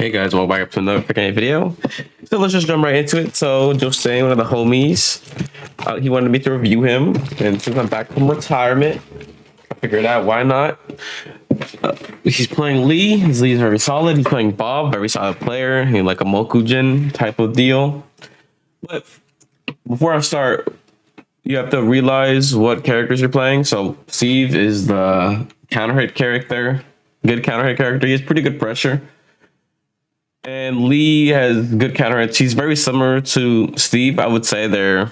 Hey guys, welcome back up to another Tekken video. So let's just jump right into it. So Jose, one of the homies, he wanted me to review him, and since I'm back from retirement, I figured out why not. He's playing Lee. Lee's very solid. He's playing Bob, very solid player. He's like a Mokujin type of deal. But before I start, you have to realize what characters you're playing. So Steve is the counter hit character, good counter hit character. He has pretty good pressure. And Lee has good counter hits. He's very similar to Steve. I would say they're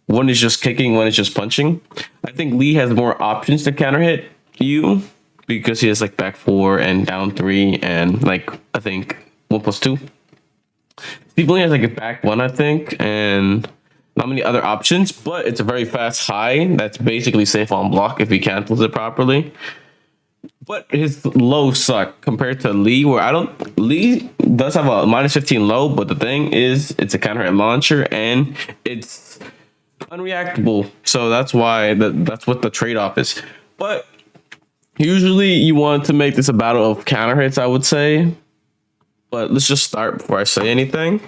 one is just kicking, one is just punching. I think Lee has more options to counter hit you because he has like back four and down three and like I think 1+2. Steve only has like a back one, I think, and not many other options, but it's a very fast high that's basically safe on block if he cancels it properly. But his low suck compared to Lee, where Lee does have a -15 low, but the thing is, it's a counter hit launcher and it's unreactable. So that's why that's what the trade off is. But usually you want to make this a battle of counter hits, I would say. But let's just start before I say anything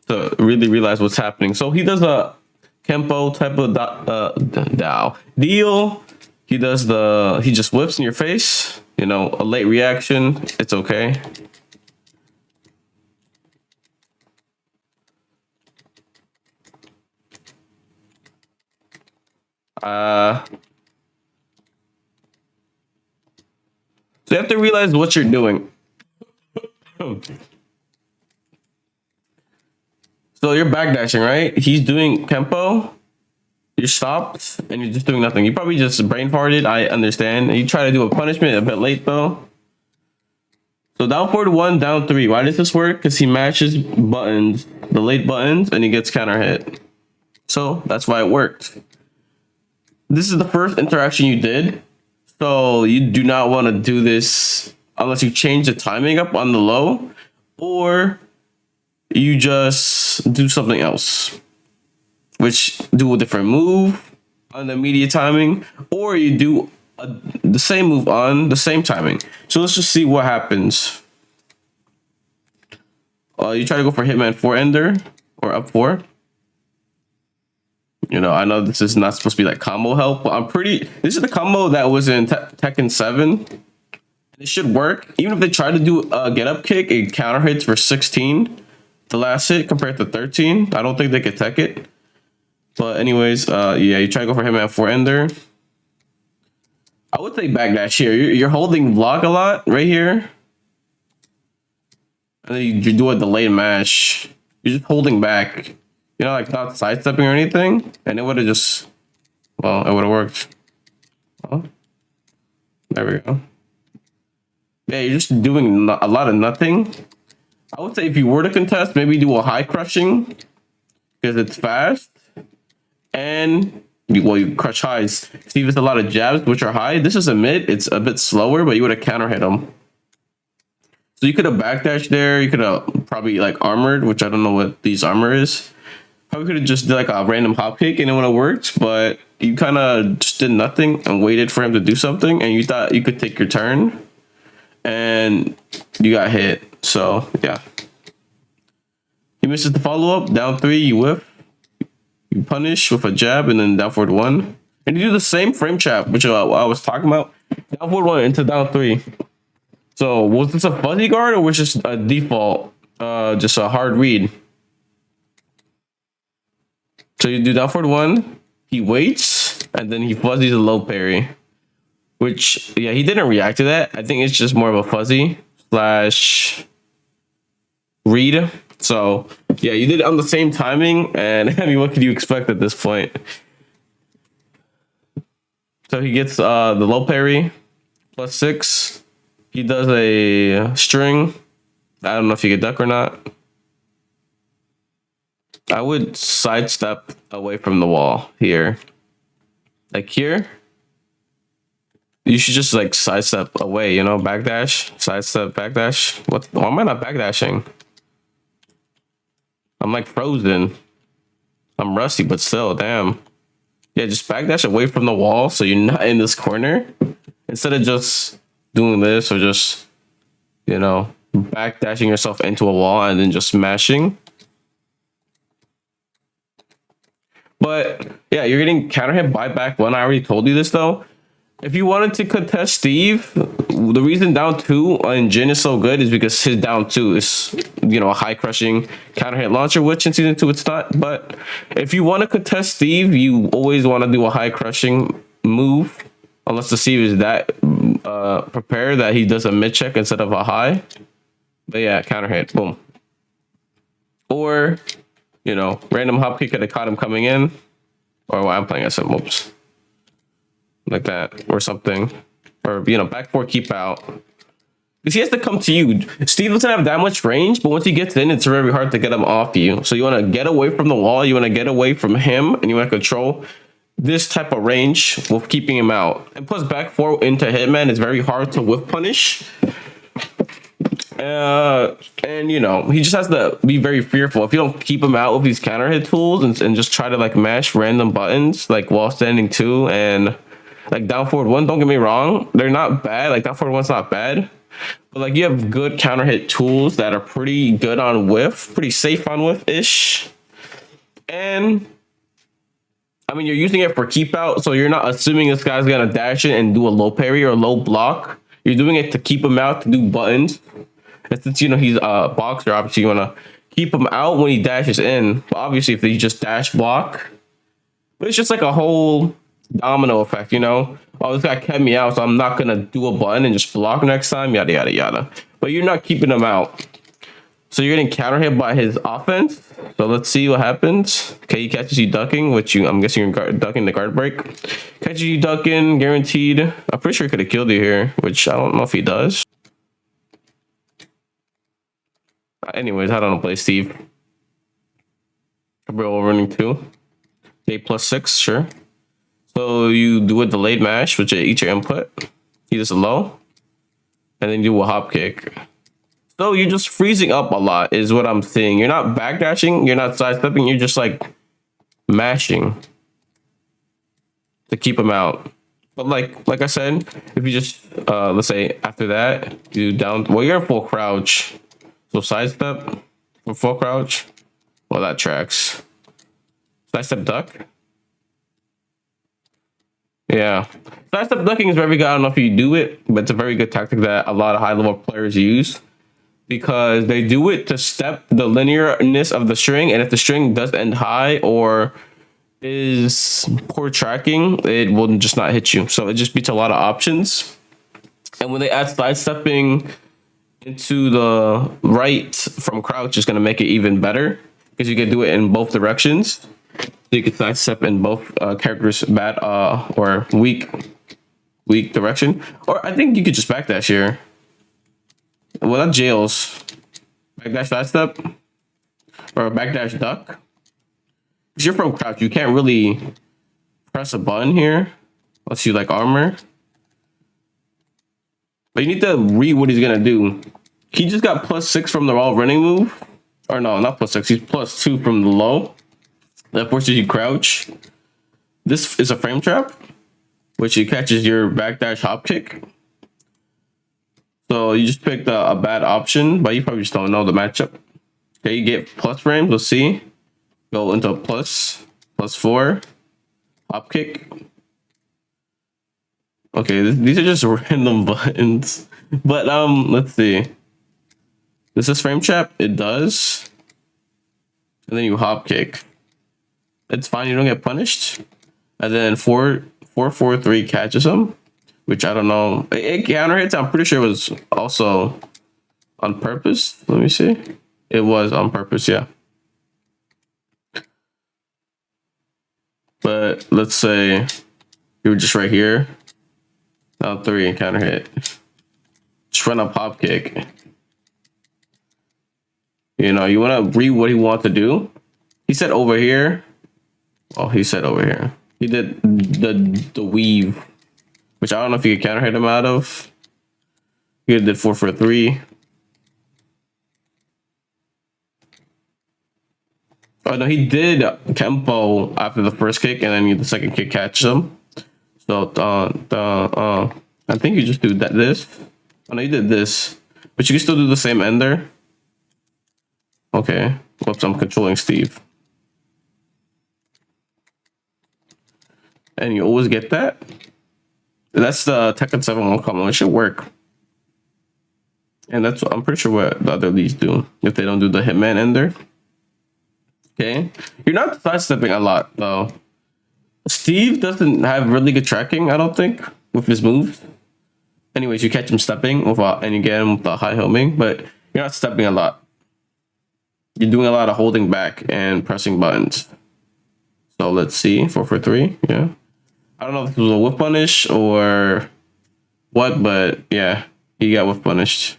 to really realize what's happening. So he does a Kempo type of deal. He just whips in your face, you know, a late reaction. It's okay. So you have to realize what you're doing. So you're backdashing, right? He's doing Kempo. You're stopped and you're just doing nothing. You probably just brain farted. I understand. And you try to do a punishment a bit late though. So down 4-1, down 3. Why does this work? Because he matches buttons, the late buttons, and he gets counter hit. So that's why it worked. This is the first interaction you did. So you do not want to do this unless you change the timing up on the low or you just do something else. Which do a different move on the immediate timing, or you do the same move on the same timing. So let's just see what happens. You try to go for Hitman 4 ender or up 4. You know, I know this is not supposed to be like combo help, but this is the combo that was in Tekken 7. It should work. Even if they try to do a get up kick, it counter hits for 16. The last hit compared to 13. I don't think they could tech it. But anyways, yeah, you try to go for Hitman 4 ender. I would say backdash here. You're holding block a lot right here. And then you do a delayed mash. You're just holding back. You know, like not sidestepping or anything. And it would have just, well, it would have worked. Well, there we go. Yeah, you're just doing a lot of nothing. I would say if you were to contest, maybe do a high crushing. Because it's fast. And you crush highs. See, there's a lot of jabs which are high. This is a mid. It's a bit slower, but you would have counter hit him. So you could have backdashed there. You could have probably like armored, which I don't know what these armor is. Probably could have just did like a random hop kick and it would have worked, but you kind of just did nothing and waited for him to do something, and you thought you could take your turn, and you got hit. So yeah, he misses the follow up. Down 3, you whiff. You punish with a jab and then down forward 1. And you do the same frame trap, which I was talking about. Down forward 1 into down 3. So was this a fuzzy guard or was just a default, just a hard read? So you do down forward 1. He waits and then he fuzzies a low parry. Which, yeah, he didn't react to that. I think it's just more of a fuzzy slash read. So yeah, you did it on the same timing, and I mean, what could you expect at this point? So he gets the low parry +6. He does a string. I don't know if you get duck or not. I would sidestep away from the wall here. Like here. You should just like sidestep away, you know, backdash, sidestep, backdash. Why am I not backdashing? I'm like frozen. I'm rusty, but still, damn. Yeah, just backdash away from the wall so you're not in this corner. Instead of just doing this or just, you know, backdashing yourself into a wall and then just smashing. But yeah, you're getting counter hit by back one. I already told you this though. If you wanted to contest Steve, the reason down two in Jin is so good is because his down two is, a high crushing counter hit launcher, which in season two it's not. But if you want to contest Steve, you always want to do a high crushing move, unless the Steve is that prepared that he does a mid check instead of a high. But yeah, counter hit, boom. Or, random hop kick that caught him coming in. Or well, I'm playing as some whoops. Like that, or something. Or, back four keep out. Because he has to come to you. Steve doesn't have that much range, but once he gets in, it's very hard to get him off you. So you want to get away from the wall, you want to get away from him, and you want to control this type of range with keeping him out. And plus back four into Hitman is very hard to whiff punish. And he just has to be very fearful. If you don't keep him out with these counter hit tools and just try to like mash random buttons, like while standing two and like down forward one, don't get me wrong, they're not bad. Like down forward one's not bad. But like you have good counter hit tools that are pretty good on whiff, pretty safe on whiff-ish. And I mean, you're using it for keep out, so you're not assuming this guy's gonna dash it and do a low parry or low block. You're doing it to keep him out, to do buttons. And since he's a boxer, obviously you wanna keep him out when he dashes in. But obviously if you just dash block, but it's just like a whole domino effect, oh, this guy kept me out, so I'm not gonna do a button and just block next time, yada yada yada. But you're not keeping him out, so you're getting counter hit by his offense. So let's see what happens. Okay, he catches you ducking, which I'm guessing you're ducking the guard break. Catches you ducking, guaranteed. I'm pretty sure he could have killed you here, which I don't know if he does. Anyways, I don't know, play Steve. Bro, running 2. A +6, sure. So you do a delayed mash, which each your input. He does a low. And then you do a hop kick. So you're just freezing up a lot is what I'm seeing. You're not backdashing, you're not sidestepping, you're just like mashing to keep him out. But like I said, if you just let's say after that you down, well, you're in full crouch. So sidestep for full crouch. Well, that tracks. Sidestep duck. Yeah. Sidestep ducking is very good. I don't know if you do it, but it's a very good tactic that a lot of high level players use, because they do it to step the linearness of the string, and if the string does end high or is poor tracking, it will just not hit you. So it just beats a lot of options. And when they add sidestepping into the right from crouch, is going to make it even better, because you can do it in both directions. So you can sidestep in both characters' bad or weak direction. Or I think you could just backdash here. Well, that jails. Backdash sidestep or backdash duck. Because you're from crouch, you can't really press a button here unless you like armor. But you need to read what he's gonna do. He just got +6 from the wall running move. Or no, not +6. He's +2 from the low. That forces you crouch. This is a frame trap, which he catches your backdash hop kick. So you just picked a bad option, but you probably just don't know the matchup. Okay, you get plus frames. Let's see. Go into +4 hop kick. Okay, these are just random buttons. But let's see. Does this frame trap? It does. And then you hop kick. It's fine, you don't get punished. And then 4-4-3 catches him, which I don't know. It counter hits. I'm pretty sure it was also on purpose. Let me see. It was on purpose, yeah. But let's say you were just right here. Now 3 and counter hit. Just run a pop kick. You want to read what he wants to do. He said over here. Oh, he said over here. He did the weave, which I don't know if you can counter hit him out of. He did 4-4-3. Oh no, he did Kempo after the first kick, and then the second kick catches him. So I think you just do this. Oh no, you did this. But you can still do the same ender. Okay. Whoops, I'm controlling Steve. And you always get that. That's the Tekken 7 1 combo. It should work. And that's what I'm pretty sure what the other leads do if they don't do the Hitman ender. Okay. You're not sidestepping a lot though. Steve doesn't have really good tracking, I don't think, with his moves. Anyways, you catch him stepping without, and you get him with the high homing, but you're not stepping a lot. You're doing a lot of holding back and pressing buttons. So let's see, 4 for 3. Yeah. I don't know if this was a whiff punish or what, but yeah, he got whiff punished.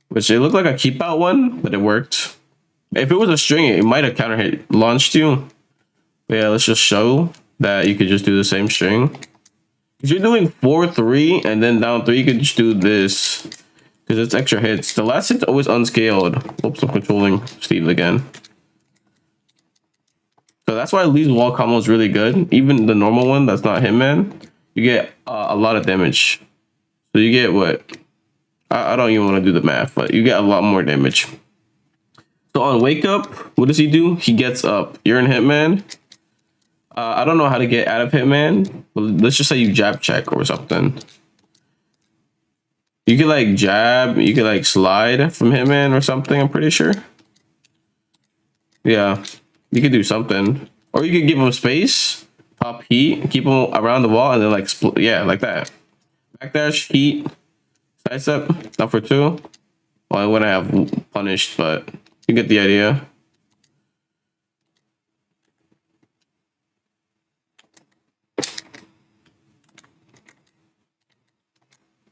Which it looked like a keep out one, but it worked. If it was a string, it might have counter hit launched you. But yeah, let's just show that you could just do the same string. If you're doing 4-3 and then down 3, you could just do this. Because it's extra hits. The last hit's always unscaled. Oops, I'm controlling Steve again. So that's why Lee's wall combo is really good. Even the normal one that's not Hitman, you get a lot of damage. So you get what? I don't even want to do the math, but you get a lot more damage. So on wake up, what does he do? He gets up. You're in Hitman. I don't know how to get out of Hitman, but let's just say you jab check or something. You could like jab, you could like slide from Hitman or something, I'm pretty sure. Yeah, you could do something. Or you could give him space, pop heat, keep him around the wall, and then like split. Yeah, like that. Backdash, heat, sidestep, down for 2. Well, I wouldn't have punished, but you get the idea.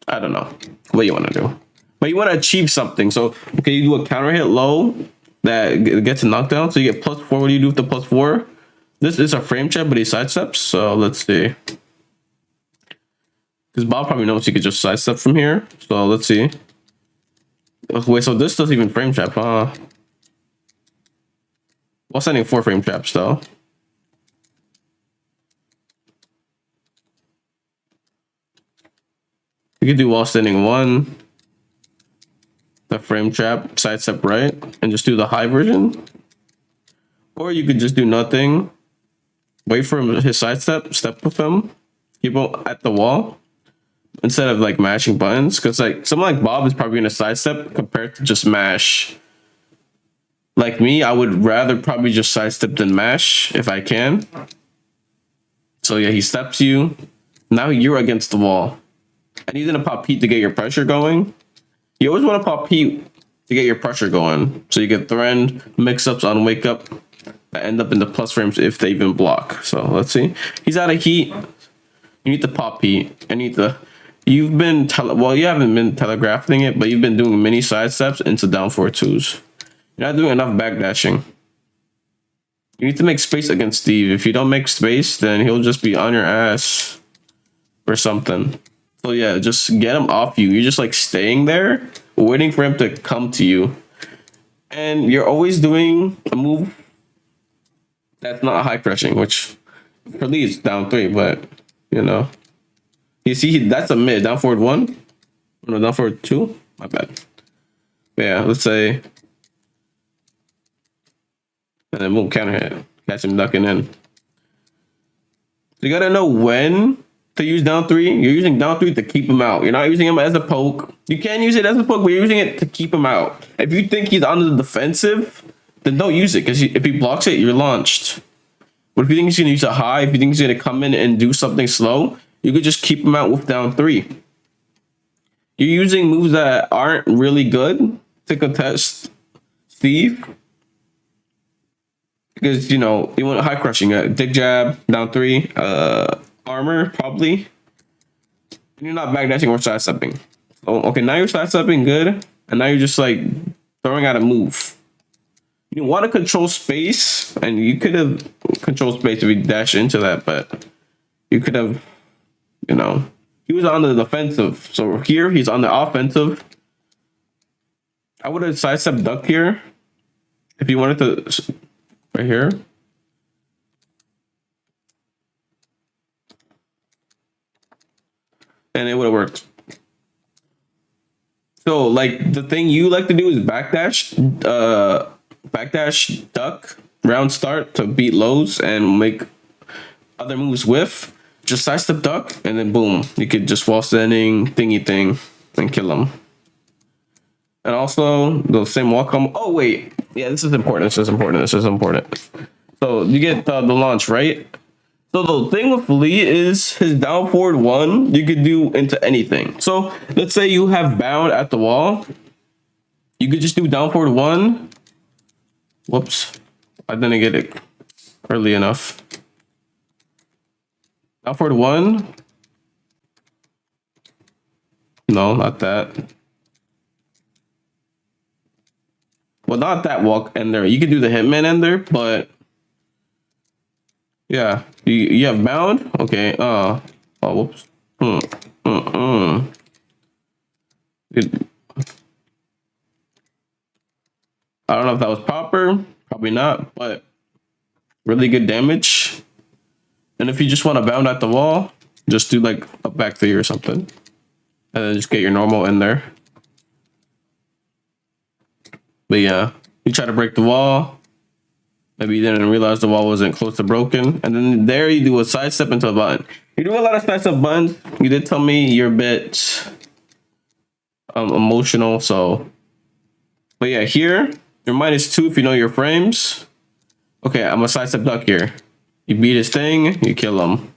I don't know what you want to do, but you want to achieve something. So, okay, you do a counter hit low that gets a knockdown. So you get +4. What do you do with the +4? This is a frame check, but he sidesteps. So let's see. Because Bob probably knows he could just sidestep from here. So let's see. Wait, so this doesn't even frame trap, huh? While sending 4 frame traps though. You could do while sending 1. The frame trap, sidestep right, and just do the high version. Or you could just do nothing. Wait for him, his sidestep, step with him, keep him at the wall. Instead of like mashing buttons, because like someone like Bob is probably gonna sidestep compared to just mash. Like me, I would rather probably just sidestep than mash if I can. So yeah, he steps you. Now you're against the wall. And he's gonna pop heat to get your pressure going. You always want to pop heat to get your pressure going. So you get thread, mix-ups on wake up that end up in the plus frames if they even block. So let's see. He's out of heat. You need to pop heat. I need to. You've been well, you haven't been telegraphing it, but you've been doing mini side steps into down 4-2s. You're not doing enough backdashing. You need to make space against Steve. If you don't make space, then he'll just be on your ass or something. So yeah, just get him off you. You're just like staying there, waiting for him to come to you. And you're always doing a move that's not high crushing, which for Lee is down 3, but you know. You see, that's a mid. Down forward 1? No, down forward 2? My bad. But yeah, let's say. And then boom, counter hit. Catch him ducking in. So you gotta know when to use down 3. You're using down 3 to keep him out. You're not using him as a poke. You can use it as a poke, but you're using it to keep him out. If you think he's on the defensive, then don't use it, because if he blocks it, you're launched. But if you think he's gonna use a high, if you think he's gonna come in and do something slow, you could just keep him out with down 3. You're using moves that aren't really good to contest Steve. Because, you know, you want high crushing. Dig jab, down 3, armor, probably. And you're not backdashing or sidestepping. Oh, okay, now you're sidestepping good. And now you're just like throwing out a move. You want to control space. And you could have controlled space if you dash into that. But you could have, you know. He was on the defensive. So here, he's on the offensive. I would have sidestep duck here. If you wanted to. Right here. And it would have worked. So like the thing you like to do is backdash, backdash, duck, round start to beat lows and make other moves with. Just sidestep duck and then boom, you could just wall standing thingy thing and kill them. And also the same wall combo. Oh wait, yeah, this is important. This is important. This is important. So you get the launch right. So the thing with Lee is his down forward one you could do into anything. So let's say you have bound at the wall, you could just do down forward one. Whoops, I didn't get it early enough. Down forward one. No, not that. Well, not that walk ender. You could do the hitman ender, but yeah, you have bound. Okay. Oh, whoops. It, I don't know if that was proper. Probably not, but really good damage. And if you just want to bound at the wall, just do like a back three or something, and then just get your normal in there. But yeah, you try to break the wall. Maybe you didn't realize the wall wasn't close to broken. And then there you do a sidestep into a button. You do a lot of sidestep buttons. You did tell me you're a bit emotional. So, but yeah, here, you're -2 if you know your frames. Okay, I'm a sidestep duck here. You beat his thing, you kill him.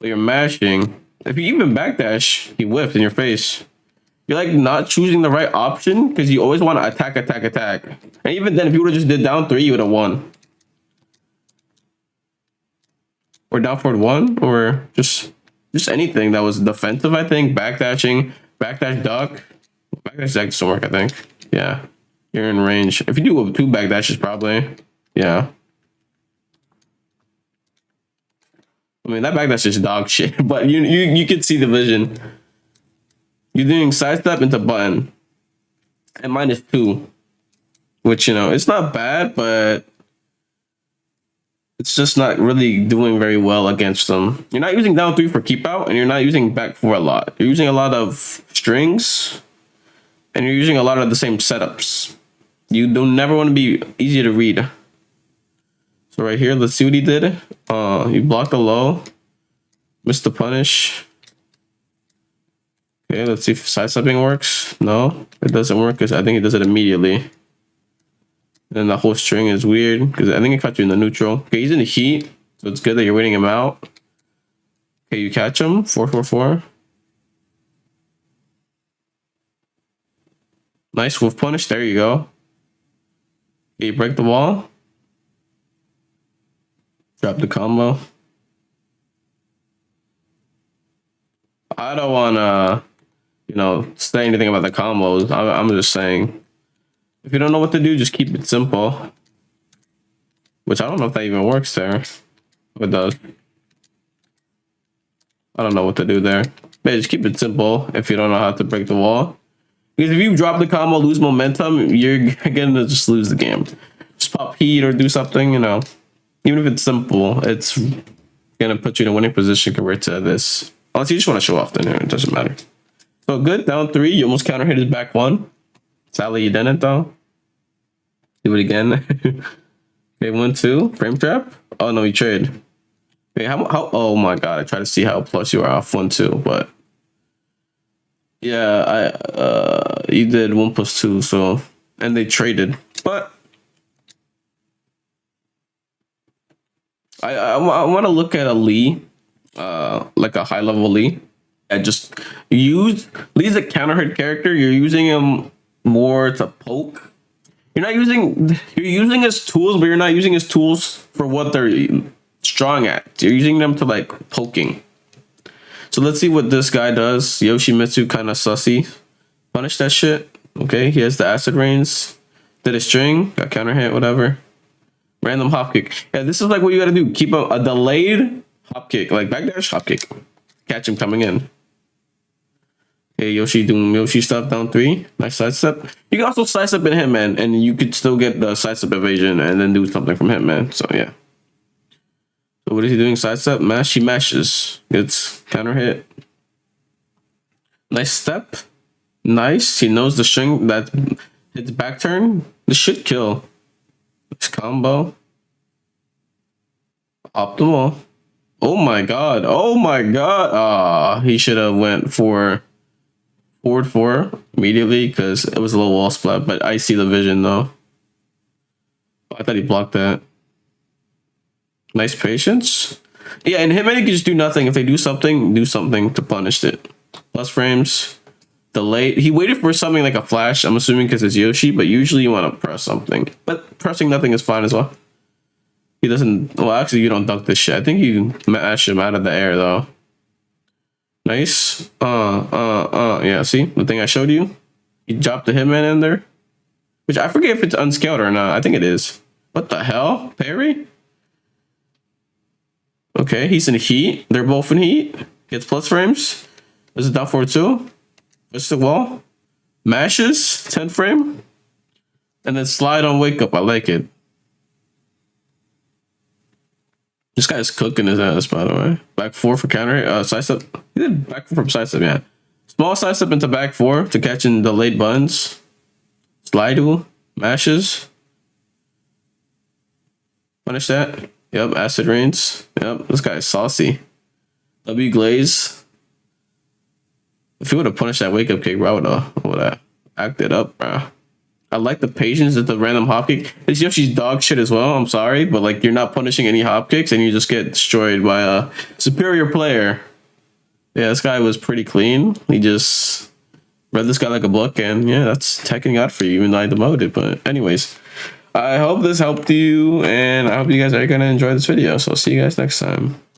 But you're mashing. If you even backdash, he whiffed in your face. You're like not choosing the right option because you always want to attack, attack, attack. And even then, if you would have just did down 3, you would have won. Or down forward 1, or just anything that was defensive. I think backdashing, backdash duck, backdash duck doesn't work. I think, yeah, you're in range. If you do 2 backdashes, probably, yeah. I mean that backdash is dog shit, but you can see the vision. You're doing sidestep into button and -2, which, you know, it's not bad, but it's just not really doing very well against them. You're not using down 3 for keep out, and you're not using back 4 a lot. You're using a lot of strings, and you're using a lot of the same setups. You don't never want to be easy to read. So right here, let's see what he did. You blocked the low, missed the punish. Okay, let's see if sidestepping works. No, it doesn't work because I think it does it immediately. Then the whole string is weird because I think it caught you in the neutral. Okay, he's in the heat, so it's good that you're waiting him out. Okay, you catch him. 4-4-4. Nice wolf punish. There you go. Okay, you break the wall. Drop the combo. I don't want to, you know, say anything about the combos. I'm just saying, if you don't know what to do, just keep it simple. Which I don't know if that even works there. If it does, I don't know what to do there. But just keep it simple if you don't know how to break the wall. Because if you drop the combo, lose momentum, you're gonna just lose the game. Just pop heat or do something, you know. Even if it's simple, it's gonna put you in a winning position compared to this. Unless you just want to show off, then it doesn't matter. So good, down 3. You almost counter hit his back 1. Sadly, you didn't though. Do it again. Okay, 1-2. Frame trap. Oh no, you trade. Okay, how? Oh my god, I try to see how plus you are off 1-2, but yeah, you did 1+2. So, and they traded, but I want to look at a Lee. Like a high level Lee. And just use Lee's a counter hit character. You're using him more to poke. You're using his tools, but you're not using his tools for what they're strong at. You're using them to like poking. So let's see what this guy does. Yoshimitsu kind of sussy. Punish that shit. Okay, he has the acid rains. Did a string, got counter hit, whatever. Random hop kick. Yeah, this is like what you gotta do. Keep a delayed hop kick, like backdash hop kick. Catch him coming in. Okay, Yoshi doing Yoshi stuff down 3. Nice sidestep. You can also sidestep in Hitman, and you could still get the sidestep evasion and then do something from Hitman. So yeah. So what is he doing? Sidestep, mash. He mashes. It's counter hit. Nice step. Nice. He knows the string that hits back turn. This should kill. This combo. Optimal. Oh my god. Oh my god. Ah, he should have went for forward four immediately because it was a little wall splat, but I see the vision though. I thought he blocked that. Nice patience. Yeah, and Hitman can just do nothing. If they do something to punish it. Plus frames. Delayed. He waited for something like a flash, I'm assuming because it's Yoshi, but usually you want to press something. But pressing nothing is fine as well. He doesn't. Well, actually, you don't dunk this shit. I think you mash him out of the air though. Nice. Yeah. See the thing I showed you? You dropped the Hitman in there, which I forget if it's unscaled or not. I think it is. What the hell, parry? Okay, he's in heat. They're both in heat. Gets plus frames. There's a down forward too. Push the wall. Mashes. 10 frame. And then slide on wake up. I like it. This guy's cooking his ass, by the way. Back four for counter. Side step. He did back four from side step, yeah. Small side step into back four to catch in the late buns. Slide mashes. Punish that. Yep, acid rains. Yep, this guy's saucy. W glaze. If he would have punished that wake up kick, bro, I would have acted up, bro. I like the patience at the random hop kick. This Yoshi's dog shit as well. I'm sorry, but like you're not punishing any hop kicks and you just get destroyed by a superior player. Yeah, this guy was pretty clean. He just read this guy like a book, and yeah, that's Tekken out for you, even though I demoted. But anyways, I hope this helped you, and I hope you guys are gonna enjoy this video. So see you guys next time.